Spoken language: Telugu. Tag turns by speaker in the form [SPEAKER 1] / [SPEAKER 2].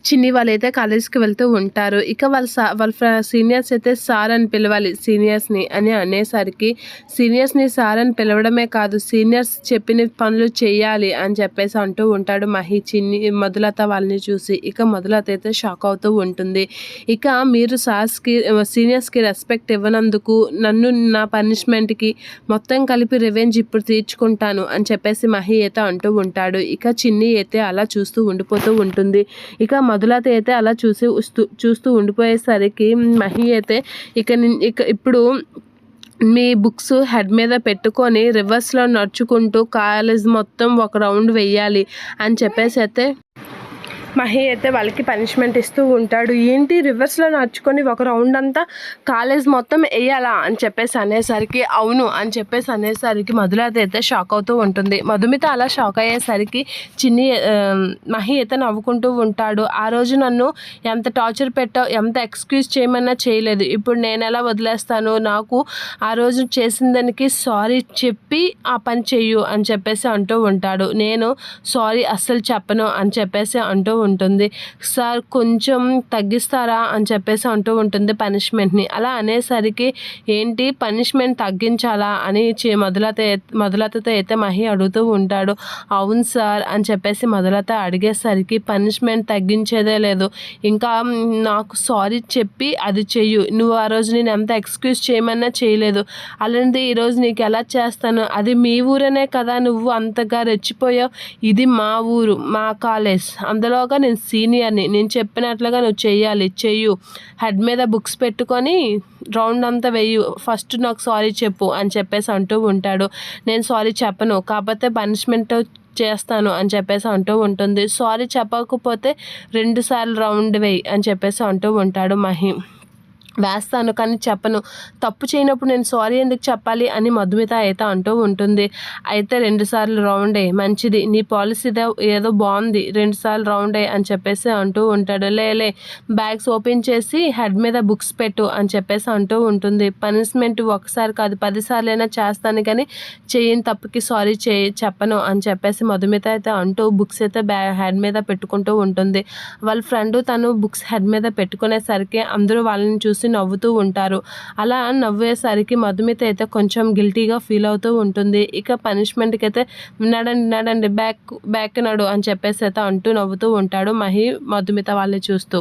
[SPEAKER 1] చిన్ని వాళ్ళైతే కాలేజ్‌కి వెళ్తూ ఉంటారు. ఇక వాళ్ళ సీనియర్స్ అయితే సార్ అని పిలవాలి సీనియర్స్‌ని అని అనేసరికి, సీనియర్స్‌ని సార్ అని పిలవడమే కాదు, సీనియర్స్ చెప్పిన పనులు చేయాలి అని చెప్పేసి అంటూ ఉంటాడు మహి మధులత వాళ్ళని చూసి. ఇక మధులత అయితే షాక్ అవుతూ ఉంటుంది. ఇక మీరు సీనియర్స్‌కి రెస్పెక్ట్ ఇవ్వనందుకు నన్ను నా పనిష్మెంట్‌కి మొత్తం కలిపి రివెంజ్ ఇప్పుడు తీర్చుకుంటాను అని చెప్పేసి మహి అయితే అంటూ ఉంటాడు. ఇక చిన్ని అయితే అలా చూస్తూ ఉండిపోతూ ఉంటుంది. ఇక మధులత అయితే అలా చూస్తూ ఉండిపోయేసరికి మహి అయితే ఇక ఇప్పుడు మీ బుక్స్ హెడ్ మీద పెట్టుకొని రివర్స్లో నడుచుకుంటూ కాలేజ్ మొత్తం ఒక రౌండ్ వెయ్యాలి అని చెప్పేసి అయితే మహి అయితే వాళ్ళకి పనిష్మెంట్ ఇస్తూ ఉంటాడు. ఏంటి రివర్స్లో నడుచుకొని ఒక రౌండ్ అంతా కాలేజ్ మొత్తం వేయాలా అని చెప్పేసి అనేసరికి, అవును అని చెప్పేసి అనేసరికి మధులత అయితే షాక్ అవుతూ ఉంటుంది. మధుమిత అలా షాక్ అయ్యేసరికి మహి అయితే నవ్వుకుంటూ ఉంటాడు. ఆ రోజు నన్ను ఎంత టార్చర్ పెట్టావు, ఎంత ఎక్స్క్యూజ్ చేయమన్నా చేయలేదు, ఇప్పుడు నేను ఎలా వదిలేస్తాను, నాకు ఆ రోజు చేసిన దానికి సారీ చెప్పి ఆ పని చెయ్యు అని చెప్పేసి అంటూ ఉంటాడు. నేను సారీ అస్సలు చెప్పను అని చెప్పేసి అంటూ ఉంటుంది. సార్ కొంచెం తగ్గిస్తారా అని చెప్పేసి అంటూ ఉంటుంది పనిష్మెంట్ని. అలా అనేసరికి ఏంటి పనిష్మెంట్ తగ్గించాలా అని మధులతతో అయితే మహి అడుగుతూ ఉంటాడు. అవును సార్ అని చెప్పేసి మధులత అడిగేసరికి, పనిష్మెంట్ తగ్గించేదే లేదు, ఇంకా నాకు సారీ చెప్పి అది చెయ్యు, నువ్వు ఆ రోజు నేను ఎంత ఎక్స్క్యూజ్ చేయమన్నా చేయలేదు, అలాంటిది ఈరోజు నీకు ఎలా చేస్తాను, అది మీ ఊరనే కదా నువ్వు అంతగా రెచ్చిపోయావు, ఇది మా ఊరు మా కాలేజ్, అందులోగా నేను సీనియర్ని, నేను చెప్పినట్లుగా నువ్వు చెయ్యు, హెడ్ మీద బుక్స్ పెట్టుకొని రౌండ్ అంతా వెయ్యు, ఫస్ట్ నాకు సారీ చెప్పు అని చెప్పేసి అంటూ ఉంటాడు. నేను సారీ చెప్పను, కాకపోతే పనిష్మెంట్ చేస్తాను అని చెప్పేసి అంటూ ఉంటుంది. సారీ చెప్పకపోతే 2 సార్లు రౌండ్ వెయ్యి అని చెప్పేసి అంటూ ఉంటాడు మహి. వేస్తాను కానీ చెప్పను, తప్పు చేయనప్పుడు నేను సారీ ఎందుకు చెప్పాలి అని మధుమిత అయితే అంటూ ఉంటుంది. అయితే 2 సార్లు రౌండే మంచిది, నీ పాలసీ ఏదో బాగుంది, 2 సార్లు రౌండే అని చెప్పేసి అంటూ ఉంటాడు. లే బ్యాగ్స్ ఓపెన్ చేసి హెడ్ మీద బుక్స్ పెట్టు అని చెప్పేసి అంటూ ఉంటుంది. పనిష్మెంట్ ఒకసారి కాదు 10 సార్లైనా చేస్తాను కానీ చేయని తప్పుకి సారీ చెప్పను అని చెప్పేసి మధుమిత అయితే అంటూ బుక్స్ అయితే హెడ్ మీద పెట్టుకుంటూ ఉంటుంది. వాళ్ళ ఫ్రెండ్ తను బుక్స్ హెడ్ మీద పెట్టుకునేసరికి అందరూ వాళ్ళని చూసి నవ్వుతూ ఉంటారు. అలా నవ్వేసరికి మధుమిత అయితే కొంచెం గిల్టీగా ఫీల్ అవుతూ ఉంటుంది. ఇక పనిష్మెంట్కి అయితే నడండి బ్యాక్ నడు అని చెప్పేసి అయితే అంటూ నవ్వుతూ ఉంటాడు మహి మధుమిత వాళ్ళని చూస్తూ.